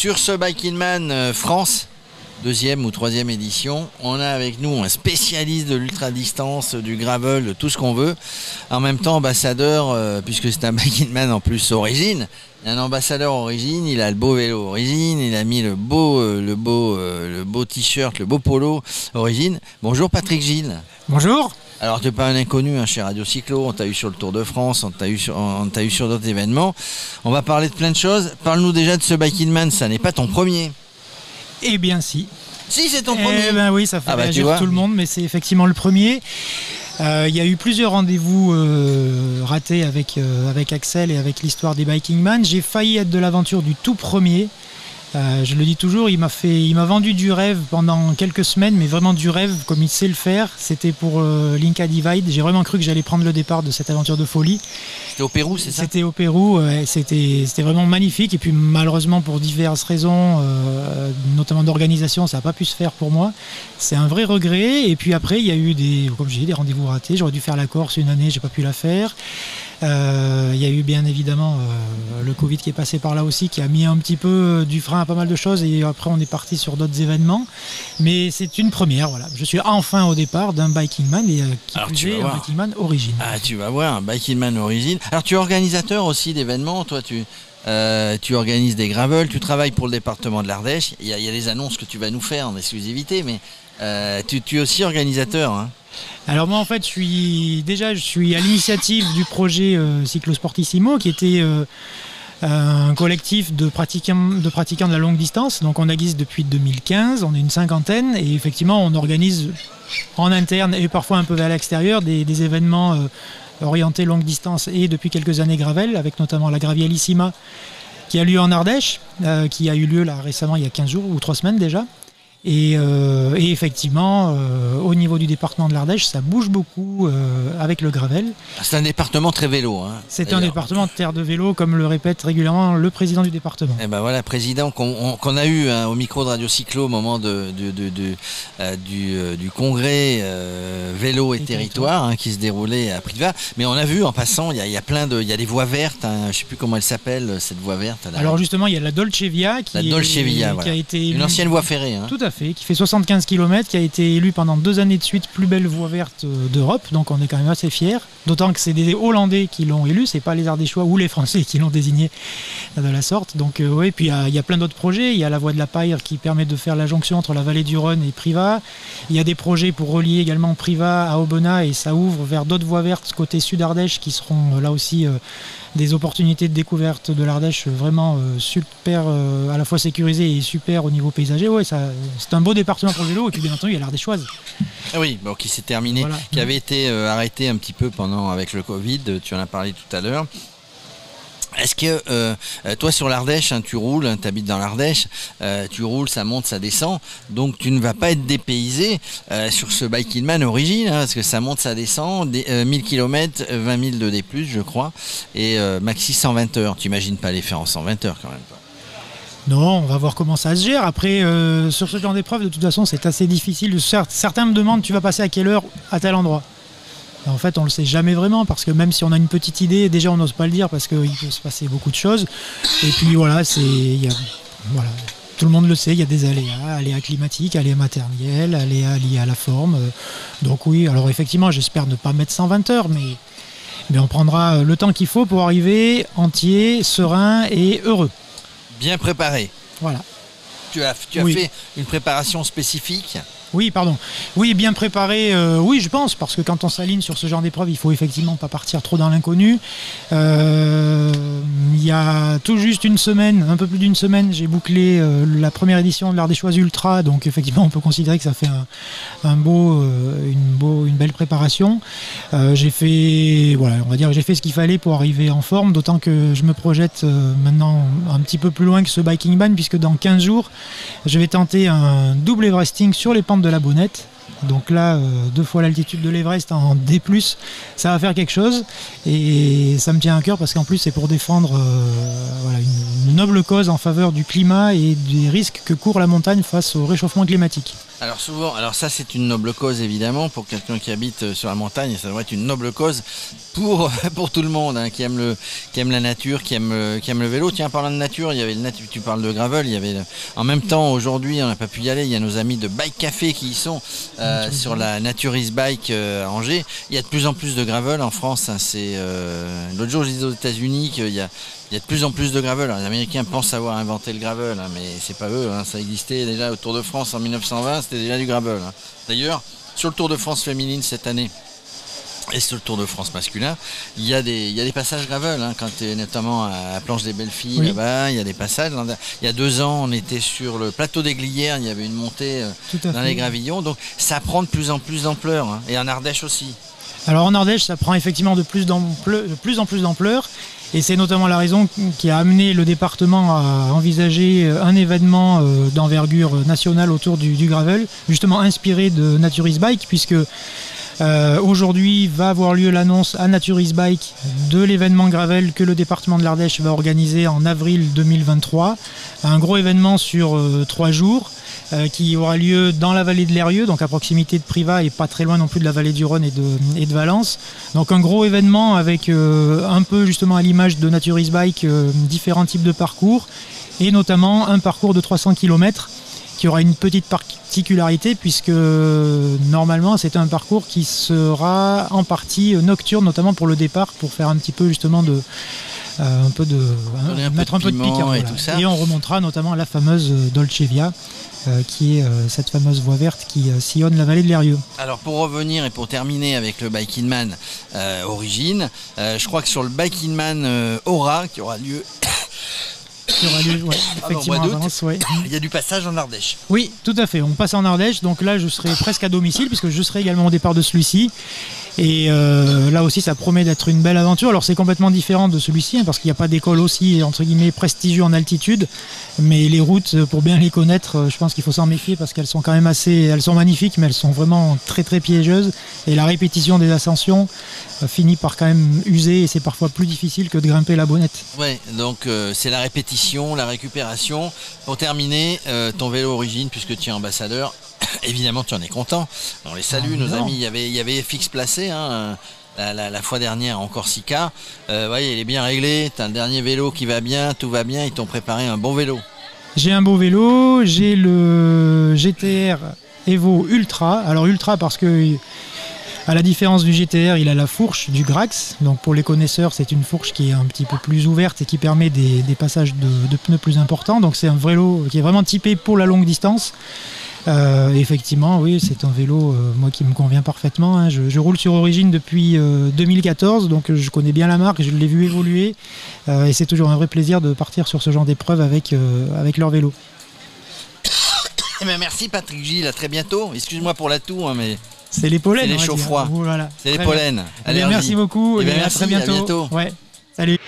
Sur ce Biking Man France, deuxième ou troisième édition, on a avec nous un spécialiste de l'ultra-distance, du gravel, de tout ce qu'on veut. En même temps, ambassadeur, puisque c'est un Biking Man en plus Origine. Il y a un ambassadeur Origine, il a le beau vélo Origine, il a mis le beau t-shirt, le beau polo Origine. Bonjour Patrick Gilles. Bonjour. Alors tu n'es pas un inconnu chez Radio Cyclo, on t'a eu sur le Tour de France, on t'a eu sur d'autres événements. On va parler de plein de choses. Parle-nous déjà de ce Biking Man, ça n'est pas ton premier. Eh bien si. Si, c'est ton premier. Eh ben oui, ça fait réagir tout le monde, mais c'est effectivement le premier. Il y a eu plusieurs rendez-vous ratés avec Axel et avec l'histoire des Biking Man. J'ai failli être de l'aventure du tout premier. Je le dis toujours, il m'a vendu du rêve pendant quelques semaines, mais vraiment du rêve comme il sait le faire. C'était pour l'Inca Divide. J'ai vraiment cru que j'allais prendre le départ de cette aventure de folie. C'était au Pérou, c'est ça? C'était au Pérou, c'était vraiment magnifique. Et puis malheureusement pour diverses raisons, notamment d'organisation, ça n'a pas pu se faire pour moi. C'est un vrai regret. Et puis après, il y a eu des rendez-vous ratés. J'aurais dû faire la Corse une année, j'ai pas pu la faire. Il y a eu bien évidemment le Covid qui est passé par là aussi, qui a mis un petit peu du frein à pas mal de choses, et après on est parti sur d'autres événements. Mais c'est une première, voilà. Je suis enfin au départ d'un Biking Man, et qui plus est un Biking Man Origine. Ah, tu vas voir, un Biking Man Origine. Alors tu es organisateur aussi d'événements, toi tu organises des gravels, tu travailles pour le département de l'Ardèche. Il y a des annonces que tu vas nous faire en exclusivité, mais tu es aussi organisateur, hein. Alors moi en fait je suis à l'initiative du projet Cyclosportissimo, qui était un collectif de pratiquants de la longue distance. Donc on existe depuis 2015, on est une cinquantaine, et effectivement on organise en interne et parfois un peu vers l'extérieur des événements orientés longue distance, et depuis quelques années gravel, avec notamment la Gravialissima qui a lieu en Ardèche, qui a eu lieu là récemment il y a 15 jours ou 3 semaines déjà. Et effectivement, au niveau du département de l'Ardèche, ça bouge beaucoup avec le gravel. C'est un département très vélo, hein. C'est un département de terre de vélo, comme le répète régulièrement le président du département. Et ben voilà, président qu'on a eu au micro de Radio Cyclo au moment du congrès vélo et territoire, qui se déroulait à Privas. Mais on a vu en passant, il y a des voies vertes, je ne sais plus comment elle s'appelle cette voie verte. Alors justement, il y a la Dolce Via qui a été une ancienne voie ferrée. Tout à fait, qui fait 75 km, qui a été élue pendant 2 années de suite plus belle voie verte d'Europe, donc on est quand même assez fiers, d'autant que c'est des Hollandais qui l'ont élue, c'est pas les Ardéchois ou les Français qui l'ont désigné de la sorte. Donc oui, puis il y a plein d'autres projets. Il y a la voie de la Paille qui permet de faire la jonction entre la vallée du Rhône et Privas. Il y a des projets pour relier également Privas à Aubenas, et ça ouvre vers d'autres voies vertes côté sud Ardèche, qui seront là aussi des opportunités de découverte de l'Ardèche vraiment super, à la fois sécurisées et super au niveau paysager. Ouais, c'est un beau département pour le vélo. Et puis bien entendu, il y a l'Ardéchoise. Ah oui, qui s'est terminé, voilà. Qui avait été arrêté un petit peu avec le Covid, tu en as parlé tout à l'heure. Est-ce que toi sur l'Ardèche, tu roules, tu habites dans l'Ardèche, tu roules, ça monte, ça descend, donc tu ne vas pas être dépaysé sur ce Biking Man Origine, parce que ça monte, ça descend, 1000 km, 20 000 de D+, je crois, et maxi 120 heures. Tu n'imagines pas les faire en 120 heures quand même, toi. Non, on va voir comment ça se gère. Après, sur ce genre d'épreuve, de toute façon, c'est assez difficile. Certains me demandent, tu vas passer à quelle heure à tel endroit? En fait, on ne le sait jamais vraiment, parce que même si on a une petite idée, déjà on n'ose pas le dire parce qu'il peut se passer beaucoup de choses. Et puis voilà, tout le monde le sait, il y a des aléas climatiques, aléas matériels, aléas liés à la forme. Donc oui, alors effectivement, j'espère ne pas mettre 120 heures, mais on prendra le temps qu'il faut pour arriver entier, serein et heureux. Bien préparé. Voilà. Tu as fait une préparation spécifique? Oui, pardon. Oui, bien préparé, oui, je pense, parce que quand on s'aligne sur ce genre d'épreuve, il faut effectivement pas partir trop dans l'inconnu. Il y a tout juste une semaine, un peu plus d'une semaine, j'ai bouclé la première édition de l'Ardéchoise Ultra, donc effectivement, on peut considérer que ça fait une belle préparation. J'ai fait ce qu'il fallait pour arriver en forme, d'autant que je me projette maintenant un petit peu plus loin que ce Biking Man, puisque dans 15 jours, je vais tenter un double Everesting sur les pentes de la Bonnette. Donc là, 2 fois l'altitude de l'Everest en D+, ça va faire quelque chose, et ça me tient à cœur parce qu'en plus c'est pour défendre une noble cause en faveur du climat et des risques que court la montagne face au réchauffement climatique. Alors souvent, alors ça c'est une noble cause évidemment pour quelqu'un qui habite sur la montagne, ça doit être une noble cause pour tout le monde hein, qui aime la nature, qui aime le vélo. Tiens, parlant de nature, il y avait tu parles de gravel, il y avait en même temps aujourd'hui on n'a pas pu y aller, il y a nos amis de Bike Café qui y sont sur la Naturis Bike à Angers. Il y a de plus en plus de gravel en France. Hein, l'autre jour je disais aux États-Unis qu'il y a de plus en plus de gravel. Alors, les Américains pensent avoir inventé le gravel, hein, mais c'est pas eux. Hein, ça existait déjà au Tour de France en 1920, c'était déjà du gravel. Hein. D'ailleurs, sur le Tour de France féminine cette année et sur le Tour de France masculin, il y a des passages gravel. Hein, quand tu es notamment à Planche des Belles Filles, là-bas, il y a des passages. Il y a 2 ans, on était sur le plateau des Glières, il y avait une montée dans les gravillons. Donc ça prend de plus en plus d'ampleur. Hein, et en Ardèche aussi. Alors en Ardèche, ça prend effectivement de plus en plus d'ampleur. Et c'est notamment la raison qui a amené le département à envisager un événement d'envergure nationale autour du gravel, justement inspiré de Naturis Bike, puisque aujourd'hui va avoir lieu l'annonce à Naturis Bike de l'événement gravel que le département de l'Ardèche va organiser en avril 2023. Un gros événement sur 3 jours. Qui aura lieu dans la vallée de l'Eyrieux, donc à proximité de Privas et pas très loin non plus de la vallée du Rhône et de Valence. Donc un gros événement avec un peu justement à l'image de Naturis Bike, différents types de parcours et notamment un parcours de 300 km qui aura une petite particularité puisque normalement c'est un parcours qui sera en partie nocturne, notamment pour le départ, pour faire un petit peu justement mettre un peu de piquant. Et, voilà. Tout ça. Et on remontera notamment la fameuse Dolce Via. Qui est cette fameuse voie verte qui sillonne la vallée de l'Eyrieux. Alors pour revenir et pour terminer avec le Bike in Man Origine, je crois que sur le Bike in Man Aura qui aura lieu effectivement, il y a du passage en Ardèche. Oui, tout à fait. On passe en Ardèche, donc là je serai presque à domicile puisque je serai également au départ de celui-ci. Et là aussi ça promet d'être une belle aventure. Alors c'est complètement différent de celui-ci hein, parce qu'il n'y a pas d'école aussi entre guillemets prestigieux en altitude, mais les routes pour bien les connaître je pense qu'il faut s'en méfier parce qu'elles sont quand même elles sont magnifiques mais elles sont vraiment très très piégeuses et la répétition des ascensions finit par quand même user et c'est parfois plus difficile que de grimper la Bonnette. Ouais, donc c'est la répétition, la récupération. Pour terminer, ton vélo Origine puisque tu es ambassadeur, évidemment tu en es content. On les salue, nos amis, il y avait FX Placé hein, la fois dernière en Corsica. Ouais, il est bien réglé, tu as le dernier vélo qui va bien, tout va bien, ils t'ont préparé un bon vélo. J'ai un beau vélo, j'ai le GTR Evo Ultra. Alors Ultra parce que à la différence du GTR, il a la fourche du Grax. Donc pour les connaisseurs, c'est une fourche qui est un petit peu plus ouverte et qui permet des passages de pneus plus importants. Donc c'est un vélo qui est vraiment typé pour la longue distance. Effectivement, oui, c'est un vélo moi qui me convient parfaitement. Hein. Je roule sur Origine depuis 2014, donc je connais bien la marque, je l'ai vu évoluer et c'est toujours un vrai plaisir de partir sur ce genre d'épreuve avec leur vélo. Eh bien, merci Patrick Gilles, à très bientôt. Excuse-moi pour la toux, hein, mais c'est les pollens. C'est les chauds froids. Voilà. C'est les pollens. Merci beaucoup et merci, à très bientôt. À bientôt. Ouais. Salut.